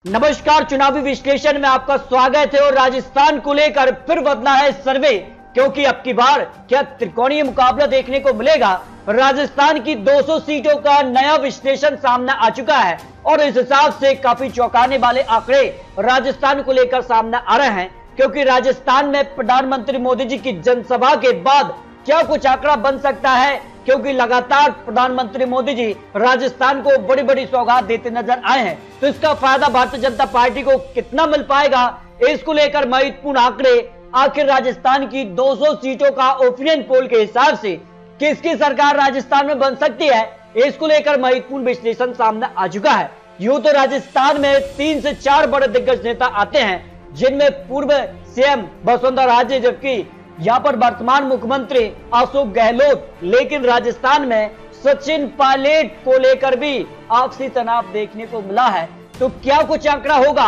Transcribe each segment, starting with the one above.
नमस्कार, चुनावी विश्लेषण में आपका स्वागत है। और राजस्थान को लेकर फिर बदला है सर्वे, क्योंकि अब की बार क्या त्रिकोणीय मुकाबला देखने को मिलेगा। राजस्थान की 200 सीटों का नया विश्लेषण सामने आ चुका है और इस हिसाब से काफी चौंकाने वाले आंकड़े राजस्थान को लेकर सामने आ रहे हैं, क्योंकि राजस्थान में प्रधानमंत्री मोदी जी की जनसभा के बाद क्या कुछ आंकड़ा बन सकता है, क्योंकि लगातार प्रधानमंत्री मोदी जी राजस्थान को बड़ी बड़ी सौगात देते नजर आए हैं। तो इसका फायदा भारतीय जनता पार्टी को कितना मिल पाएगा, इसको लेकर महत्वपूर्ण आंकड़े। आखिर राजस्थान की 200 सीटों का ओपिनियन पोल के हिसाब से किसकी सरकार राजस्थान में बन सकती है, इसको लेकर महत्वपूर्ण विश्लेषण सामने आ चुका है। यूं तो राजस्थान में 3 से 4 बड़े दिग्गज नेता आते हैं, जिनमें पूर्व सीएम वसुंधरा राजे, जबकि यहाँ पर वर्तमान मुख्यमंत्री अशोक गहलोत। लेकिन राजस्थान में सचिन पायलट को लेकर भी आपसी तनाव देखने को मिला है। तो क्या कुछ आंकड़ा होगा,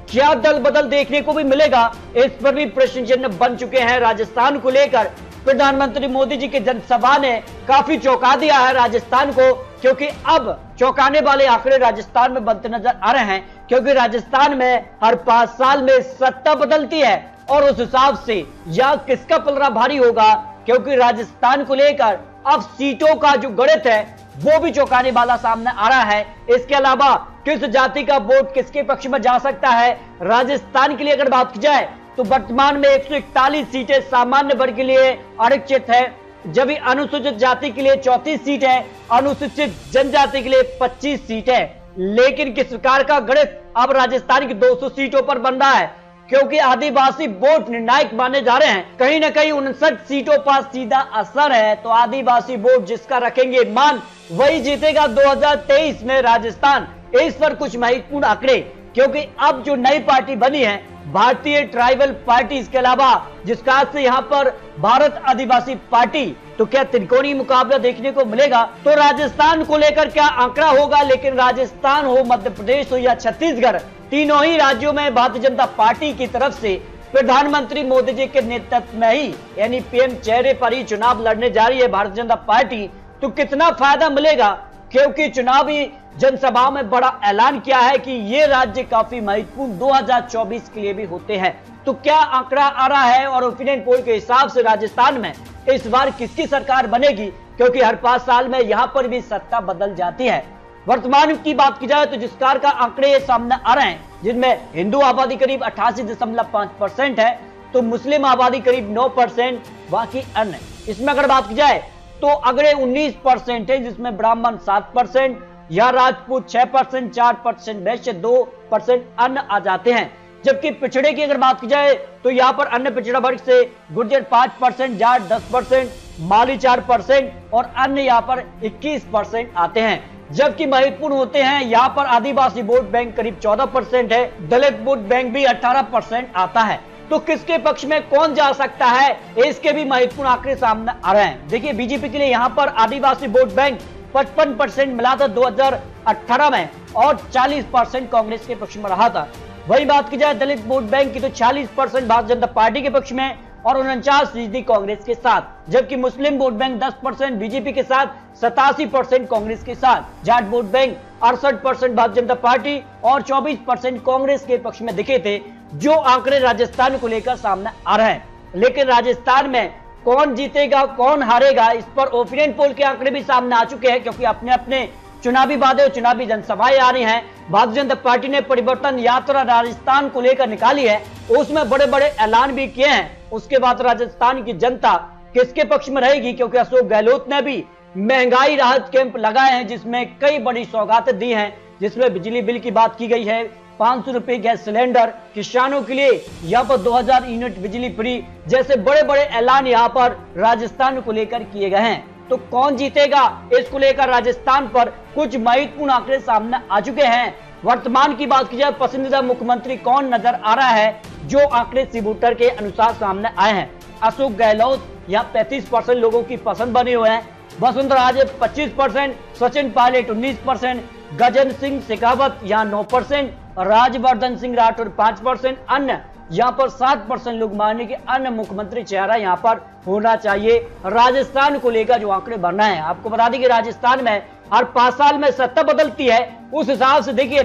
क्या दल बदल देखने को भी मिलेगा, इस पर भी प्रश्न चिन्ह बन चुके हैं राजस्थान को लेकर। प्रधानमंत्री मोदी जी की जनसभा ने काफी चौंका दिया है राजस्थान को, क्योंकि अब चौंकाने वाले आंकड़े राजस्थान में बनते नजर आ रहे हैं। क्योंकि राजस्थान में हर 5 साल में सत्ता बदलती है और उस हिसाब से या किसका पलड़ा भारी होगा, क्योंकि राजस्थान को लेकर अब सीटों का जो गणित है वो भी चौंकाने वाला सामने आ रहा है। इसके अलावा किस जाति का वोट किसके पक्ष में जा सकता है। राजस्थान के लिए अगर बात की जाए तो वर्तमान में 141 सीटें सामान्य वर्ग के लिए आरक्षित है, जबकि अनुसूचित जाति के लिए 34 सीट है, अनुसूचित जनजाति के लिए 25 सीट है। लेकिन किस प्रकार का गणित अब राजस्थान की 200 सीटों पर बन रहा है, क्योंकि आदिवासी वोट निर्णायक माने जा रहे हैं। कहीं ना कहीं 59 सीटों पर सीधा असर है। तो आदिवासी वोट जिसका रखेंगे मान, वही जीतेगा 2023 में राजस्थान। इस पर कुछ महत्वपूर्ण आंकड़े, क्योंकि अब जो नई पार्टी बनी है भारतीय ट्राइबल पार्टी, इसके अलावा जिसका से यहाँ पर भारत आदिवासी पार्टी, तो क्या त्रिकोणीय मुकाबला देखने को मिलेगा। तो राजस्थान को लेकर क्या आंकड़ा होगा। लेकिन राजस्थान हो, मध्य प्रदेश हो या छत्तीसगढ़, तीनों ही राज्यों में भारतीय जनता पार्टी की तरफ से प्रधानमंत्री मोदी जी के नेतृत्व में ही, यानी पीएम चेहरे पर ही चुनाव लड़ने जा रही है भारतीय जनता पार्टी। तो कितना फायदा मिलेगा, क्योंकि चुनावी जनसभा में बड़ा ऐलान किया है कि ये राज्य काफी महत्वपूर्ण 2024 के लिए भी होते हैं। तो क्या आंकड़ा आ रहा है और ओपिनियन पोल के हिसाब से राजस्थान में इस बार किसकी सरकार बनेगी, क्योंकि हर 5 साल में यहाँ पर भी सत्ता बदल जाती है। वर्तमान की बात की जाए तो जिस प्रकार का आंकड़े सामने आ रहे हैं, जिनमें हिंदू आबादी करीब 88.5% है, तो मुस्लिम आबादी करीब 9%, बाकी अन्य। इसमें अगर बात की जाए तो अगले 19% है, जिसमें ब्राह्मण 7% या राजपूत 6%, 4% वैश्य, 2% अन्य आ जाते हैं। जबकि पिछड़े की अगर बात की जाए तो यहाँ पर अन्य पिछड़ा वर्ग से गुर्जर 5%, जाट 10%, माली 4% और अन्य यहाँ पर 21% आते हैं। जबकि महत्वपूर्ण होते हैं यहाँ पर आदिवासी वोट बैंक करीब 14% है, दलित वोट बैंक भी 18% आता है। तो किसके पक्ष में कौन जा सकता है, इसके भी महत्वपूर्ण आंकड़े सामने आ रहे हैं। देखिए, बीजेपी के लिए यहाँ पर आदिवासी वोट बैंक 55% मिला था 2018 में और 40% कांग्रेस के पक्ष में रहा था। वही बात की जाए दलित वोट बैंक की तो 40% भारतीय जनता पार्टी के पक्ष में और 49% कांग्रेस के साथ। जबकि मुस्लिम वोट बैंक 10% बीजेपी के साथ, 87% कांग्रेस के साथ। Jat vote bank 68% Bharatiya Janata party और 24% कांग्रेस के पक्ष में दिखे थे। जो आंकड़े राजस्थान को लेकर सामने आ रहे हैं, लेकिन राजस्थान में कौन जीतेगा कौन हारेगा, इस पर ओपिनियन पोल के आंकड़े भी सामने आ चुके हैं, क्योंकि अपने अपने चुनावी वादे और चुनावी जनसभाएं आ रही हैं। भारतीय जनता पार्टी ने परिवर्तन यात्रा राजस्थान को लेकर निकाली है, उसमें बड़े बड़े ऐलान भी किए हैं। उसके बाद राजस्थान की जनता किसके पक्ष में रहेगी, क्योंकि अशोक गहलोत ने भी महंगाई राहत कैंप लगाए हैं, जिसमें कई बड़ी सौगातें दी हैं। जिसमें बिजली बिल की बात की गई है, 500 रुपए गैस सिलेंडर, किसानों के लिए यहाँ पर 2000 यूनिट बिजली फ्री, जैसे बड़े बड़े ऐलान यहाँ पर राजस्थान को लेकर किए गए हैं। तो कौन जीतेगा, इसको लेकर राजस्थान पर कुछ महत्वपूर्ण आंकड़े सामने आ चुके हैं। वर्तमान की बात की जाए पसंदीदा मुख्यमंत्री कौन नजर आ रहा है, जो आंकड़े सिबूटर के अनुसार सामने आए हैं। अशोक गहलोत यहाँ 35% लोगों की पसंद बने हुए हैं, वसुंधरा राजे 25%, सचिन पायलट 19%, गजेंद्र सिंह शेखावत यहाँ 9%, राजवर्धन सिंह राठौर 5%, अन्य यहाँ पर 7% लोग माने कि अन्य मुख्यमंत्री चेहरा यहाँ पर होना चाहिए। राजस्थान को लेकर जो आंकड़े बनना है, आपको बता दें कि राजस्थान में हर 5 साल में सत्ता बदलती है। उस हिसाब से देखिए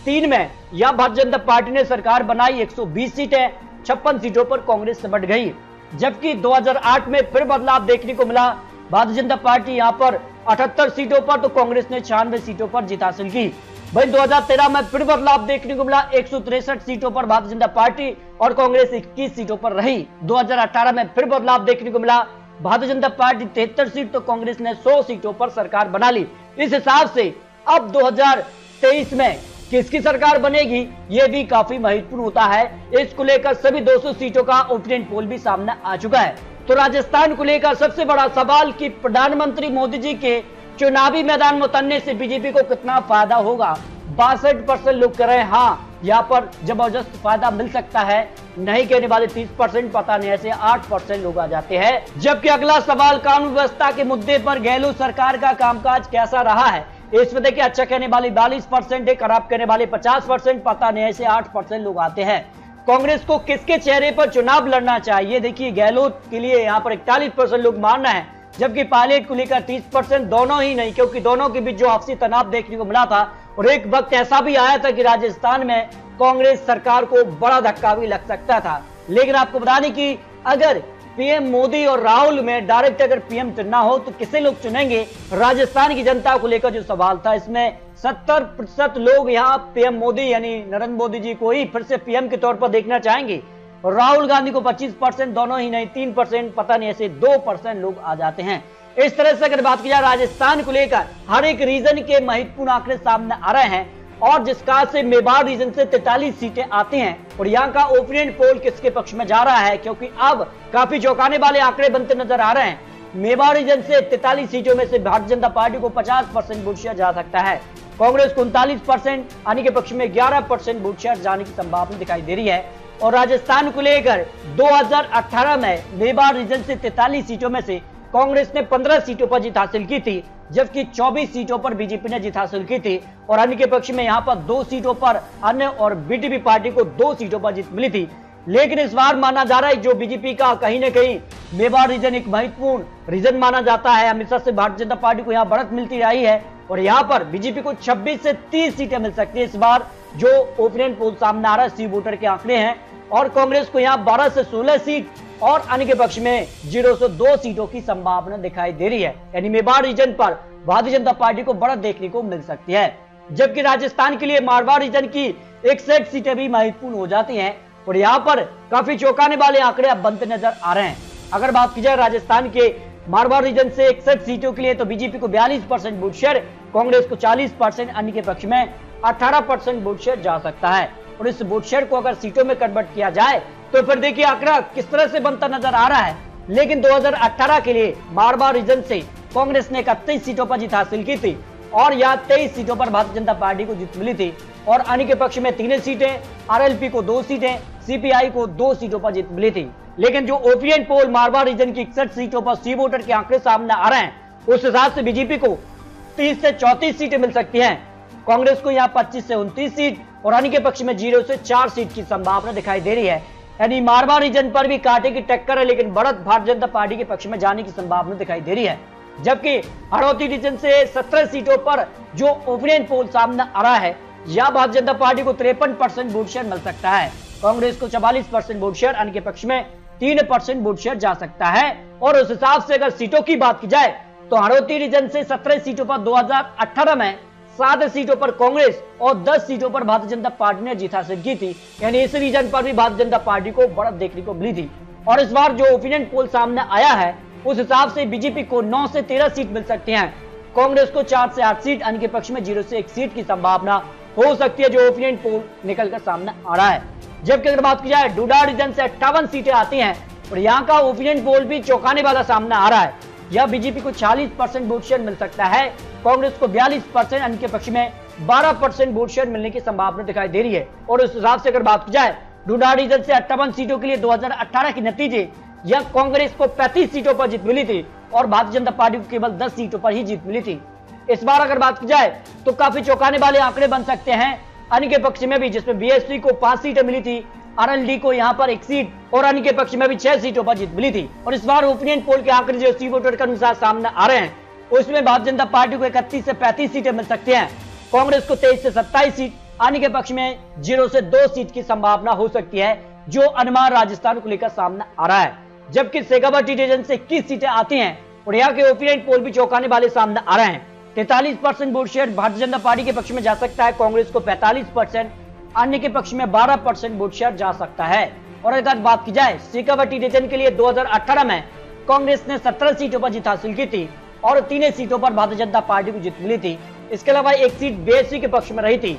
2003 में यह भारतीय जनता पार्टी ने सरकार बनाई, 120 सीटें, 56 सीटों पर कांग्रेस से बढ़ गई। जबकि 2008 में फिर बदलाव देखने को मिला, भारतीय जनता पार्टी यहां पर 78 सीटों पर तो कांग्रेस ने 96 सीटों पर जीत हासिल की। वहीं 2013 में फिर बदलाव देखने को मिला, 163 सीटों पर भारतीय जनता पार्टी और कांग्रेस 21 सीटों पर रही। 2018 में फिर बदलाव देखने को मिला, भारतीय जनता पार्टी 73 सीट तो कांग्रेस ने 100 सीटों पर सरकार बना ली। इस हिसाब से अब 2023 में किसकी सरकार बनेगी ये भी काफी महत्वपूर्ण होता है। इसको लेकर सभी 200 सीटों का ओपिनियन पोल भी सामने आ चुका है। तो राजस्थान को लेकर सबसे बड़ा सवाल कि प्रधानमंत्री मोदी जी के चुनावी मैदान में उतरने से बीजेपी को कितना फायदा होगा। 62% लोग कह रहे हैं हाँ, यहाँ पर जबरदस्त फायदा मिल सकता है। नहीं कहने वाले 30%, पता नहीं ऐसे 8% लोग आ जाते हैं। जबकि अगला सवाल कानून व्यवस्था के मुद्दे पर गहलोत सरकार का कामकाज कैसा रहा है। इसमें देखिए अच्छा कहने वाले 42% है, खराब कहने वाले 50%, पता नहीं ऐसे 8% लोग आते हैं। कांग्रेस को किसके चेहरे पर चुनाव लड़ना चाहिए, देखिए गहलोत के लिए यहाँ पर 41% लोग मानना है, जबकि पायलट को लेकर 30%, दोनों ही नहीं, क्योंकि दोनों के बीच जो आपसी तनाव देखने को मिला था और एक वक्त ऐसा भी आया था कि राजस्थान में कांग्रेस सरकार को बड़ा धक्का भी लग सकता था। लेकिन आपको बता दें कि अगर पीएम मोदी और राहुल में डायरेक्ट अगर पीएम चुनना हो तो किसे लोग चुनेंगे, राजस्थान की जनता को लेकर जो सवाल था, इसमें 70% लोग यहाँ पीएम मोदी यानी नरेंद्र मोदी जी को ही फिर से पीएम के तौर पर देखना चाहेंगे और राहुल गांधी को 25%, दोनों ही नहीं 3%, पता नहीं ऐसे 2% लोग आ जाते हैं। इस तरह से अगर बात की जाए राजस्थान को लेकर हर एक रीजन के महत्वपूर्ण आंकड़े सामने आ रहे हैं और जिसका से मेवाड़ रीजन से 43 सीटें आती हैं और यहाँ का ओपिनियन पोल किसके पक्ष में जा रहा है, क्योंकि अब काफी चौंकाने वाले आंकड़े बनते नजर आ रहे हैं। मेवाड़ रीजन से 43 सीटों में से भारतीय जनता पार्टी को 50% वोट शेयर जा सकता है, कांग्रेस को 39%, अन्य के पक्ष में 11% वोट शेयर जाने की संभावना दिखाई दे रही है। और राजस्थान को लेकर 2018 में मेवाड़ रीजन से 43 सीटों में से कांग्रेस ने 15 सीटों पर जीत हासिल की थी, जबकि 24 सीटों पर बीजेपी ने जीत हासिल की थी और अन्य के पक्ष में यहां पर 2 सीटों पर अन्य और बीटीपी पार्टी को 2 सीटों पर जीत मिली थी। लेकिन इस बार माना जा रहा है जो बीजेपी का कहीं न कहीं मेवाड़ रीजन एक महत्वपूर्ण रीजन माना जाता है। हमेशा से भारतीय जनता पार्टी को यहाँ बढ़त मिलती रही है और यहाँ पर बीजेपी को 26 से 30 सीटें मिल सकती है। इस बार जो ओपिनियन पोल सामने आ रहा है सी वोटर के आंकड़े हैं और कांग्रेस को यहाँ 12 से 16 सीट और अन्य के पक्ष में 0 से 2 सीटों की संभावना दिखाई दे रही है। यानी मेवाड़ रीजन पर भारतीय जनता पार्टी को बढ़त देखने को मिल सकती है, जबकि राजस्थान के लिए मारवाड़ रीजन की 61 सीटें भी महत्वपूर्ण हो जाती हैं और यहाँ पर काफी चौंकाने वाले आंकड़े अब बनते नजर आ रहे हैं। अगर बात की जाए राजस्थान के मारवाड़ रीजन से 61 सीटों के लिए तो बीजेपी को 42% वोट शेयर, कांग्रेस को 40%, अन्य के पक्ष में 18% वोट शेयर जा सकता है। और इस वोट शेयर को अगर सीटों में कन्वर्ट किया जाए तो फिर देखिए आंकड़ा किस तरह से बनता नजर आ रहा है। लेकिन 2018 के लिए मारवाड़ रीजन से कांग्रेस ने 31 सीटों पर जीत हासिल की थी और यहाँ 23 सीटों पर भारतीय जनता पार्टी को जीत मिली थी और अन्य के पक्ष में 3 सीटें, आरएलपी को 2 सीटें, सीपीआई को 2 सीटों पर जीत मिली थी। लेकिन जो ओपिनियन पोल मारवाड़ रीजन की 61 सीटों पर सी वोटर के आंकड़े सामने आ रहे हैं उस हिसाब से बीजेपी को 30 से 34 सीटें मिल सकती हैं, कांग्रेस को यहाँ 25 से 29 सीट और अन्य के पक्ष में 0 से 4 सीट की संभावना दिखाई दे रही है। यानी मारवाड़ रीजन पर भी कांटे की टक्कर है, लेकिन बढ़त भारतीय जनता पार्टी के पक्ष में जाने की संभावना दिखाई दे रही है। जबकि हड़ौती रीजन से 17 सीटों पर जो ओपिनियन पोल सामने आ रहा है या भारतीय जनता पार्टी को 53% वोट शेयर मिल सकता है, कांग्रेस को 44% वोट शेयर, अन्य के पक्ष में 3% वोट शेयर जा सकता है। और उस हिसाब से अगर सीटों की बात की जाए तो हड़ौती रीजन से 17 सीटों पर 2018 में 7 सीटों पर कांग्रेस और 10 सीटों पर भारतीय जनता पार्टी ने जीत हासिल की थी। यानी इस रीजन पर भी भारतीय जनता पार्टी को बढ़त देखने को मिली थी। और इस बार जो ओपिनियन पोल सामने आया है उस हिसाब से बीजेपी को 9 से 13 सीट मिल सकती हैं, कांग्रेस को 4 से 8 सीट, अन्य के पक्ष में 0 से 1 सीट की संभावना हो सकती है, जो ओपिनियन पोल निकलकर सामने आ रहा है। जबकि अगर बात की जाए डोडा रीजन से 58 सीटें आती हैं और यहाँ का ओपिनियन पोल भी चौंकाने वाला सामने आ रहा है। यह बीजेपी को 40% वोट शेयर मिल सकता है, कांग्रेस को 42%, अन्य के पक्ष में 12% वोट शेयर मिलने की संभावना दिखाई दे रही है। और उस हिसाब से अगर बात की जाए डोडा रीजन से 58 सीटों के लिए 2018 के नतीजे यह कांग्रेस को 35 सीटों पर जीत मिली थी और भारतीय जनता पार्टी को केवल 10 सीटों पर ही जीत मिली थी। इस बार अगर बात की जाए तो काफी चौंकाने वाले आंकड़े बन सकते हैं अन्य के पक्ष में भी, जिसमें बीएसपी को 5 सीटें मिली थी, आरएलडी को यहां पर 1 सीट और अन्य के पक्ष में भी 6 सीटों पर जीत मिली थी। और इस बार ओपिनियन पोल के आंकड़े जो सी वोटर के अनुसार सामने आ रहे हैं उसमें भारतीय जनता पार्टी को 31 से 35 सीटें मिल सकती हैं, कांग्रेस को 23 से 27 सीट, आने के पक्ष में 0 से 2 सीट की संभावना हो सकती है, जो अनुमान राजस्थान को लेकर सामने आ रहा है। जबकि शेखावटी रीजन से 21 सीटें आती हैं और यहाँ के ओपिनियन पोल भी चौंकाने वाले सामने आ रहे हैं। 43% vote share Bharatiya Janata party के पक्ष में जा सकता है, कांग्रेस को 45%, अन्य के पक्ष में 12% वोट शेयर जा सकता है। और अगर बात की जाए शेखावटी रीजन के लिए 2018 में कांग्रेस ने 17 सीटों पर जीत हासिल की थी और 3 सीटों पर भारतीय जनता पार्टी को जीत मिली थी। इसके अलावा 1 सीट बीएसपी के पक्ष में रही थी।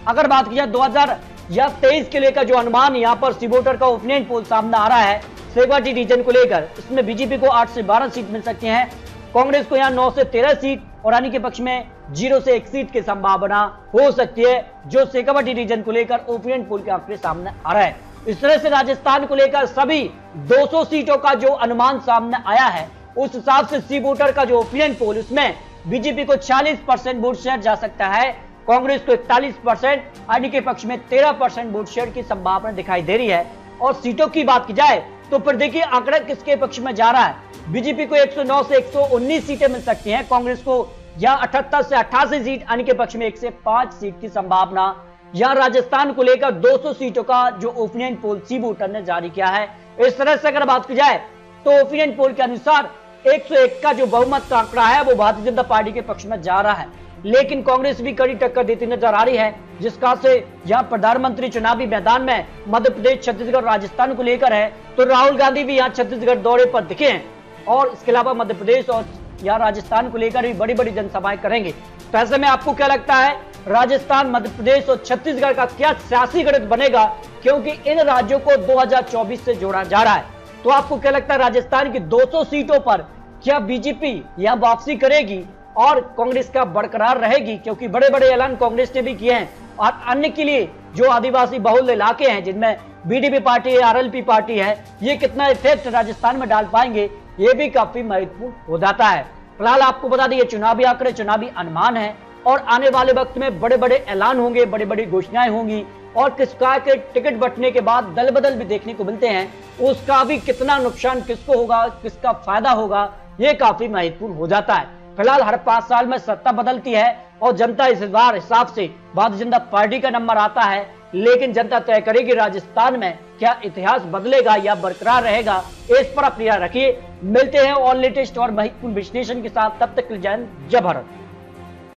अगर बात की जाए 2023 के लेकर जो अनुमान यहाँ पर सी वोटर का ओपिनियन पोल सामने आ रहा है शेखावटी रीजन को लेकर, इसमें बीजेपी को 8 से 12 सीट मिल सकती हैं, कांग्रेस को यहाँ 9 से 13 सीट और अन्य के पक्ष में 0 से 1 सीट की संभावना हो सकती है, जो शेखावटी रीजन को लेकर ओपिनियन पोल के आंकड़े सामने आ रहा है। इस तरह से राजस्थान को लेकर सभी 200 सीटों का जो अनुमान सामने आया है, उस हिसाब से सी वोटर का जो ओपिनियन पोल, उसमें बीजेपी को 40% वोट शेयर जा सकता है, कांग्रेस को 41%, अन्य के पक्ष में 13% वोट शेयर की संभावना दिखाई दे रही है। और सीटों की बात की जाए तो फिर देखिए आंकड़ा किसके पक्ष में जा रहा है। बीजेपी को 109 से 119 सीटें मिल सकती हैं, कांग्रेस को या 78 से 88 सीट, अन्य के पक्ष में 1 से 5 सीट की संभावना। यहां राजस्थान को लेकर 200 सीटों का जो ओपिनियन पोल सी वोटर ने जारी किया है। इस तरह से अगर बात की जाए तो ओपिनियन पोल के अनुसार 101 का जो बहुमत का आंकड़ा है वो भारतीय जनता पार्टी के पक्ष में जा रहा है, लेकिन कांग्रेस भी कड़ी टक्कर देती नजर आ रही है, जिसका से यहां प्रधानमंत्री चुनावी मैदान में मध्य प्रदेश, छत्तीसगढ़, राजस्थान को लेकर है। तो राहुल गांधी भी यहां छत्तीसगढ़ दौरे पर दिखे हैं और इसके अलावा मध्य प्रदेश और या राजस्थान को लेकर भी बड़ी बड़ी जनसभाएं करेंगे। तो ऐसे में आपको क्या लगता है, राजस्थान, मध्य प्रदेश और छत्तीसगढ़ का क्या सियासी गणित बनेगा, क्योंकि इन राज्यों को 2024 से जोड़ा जा रहा है। तो आपको क्या लगता है, राजस्थान की 200 सीटों पर क्या बीजेपी यहां वापसी करेगी और कांग्रेस का बरकरार रहेगी, क्योंकि बड़े बड़े ऐलान कांग्रेस ने भी किए हैं। और अन्य के लिए जो आदिवासी बहुल इलाके हैं जिनमें बीडीपी पार्टी है, आरएलपी पार्टी है, ये कितना इफेक्ट राजस्थान में डाल पाएंगे, ये भी काफी महत्वपूर्ण हो जाता है। फिलहाल आपको बता दें, ये चुनावी आंकड़े, चुनावी अनुमान है और आने वाले वक्त में बड़े बड़े ऐलान होंगे, बड़ी बड़ी घोषणाएं होंगी और किसका के टिकट बंटने के बाद दल बदल भी देखने को मिलते हैं, उसका भी कितना नुकसान किसको होगा, किसका फायदा होगा, ये काफी महत्वपूर्ण हो जाता है। फिलहाल हर 5 साल में सत्ता बदलती है और जनता इस बार हिसाब से भारतीय जनता पार्टी का नंबर आता है, लेकिन जनता तय करेगी राजस्थान में क्या इतिहास बदलेगा या बरकरार रहेगा। इस पर अपनी राय रखिए। मिलते हैं और लेटेस्ट और महत्वपूर्ण विश्लेषण के साथ, तब तक के लिए जय हिंद, जय भारत।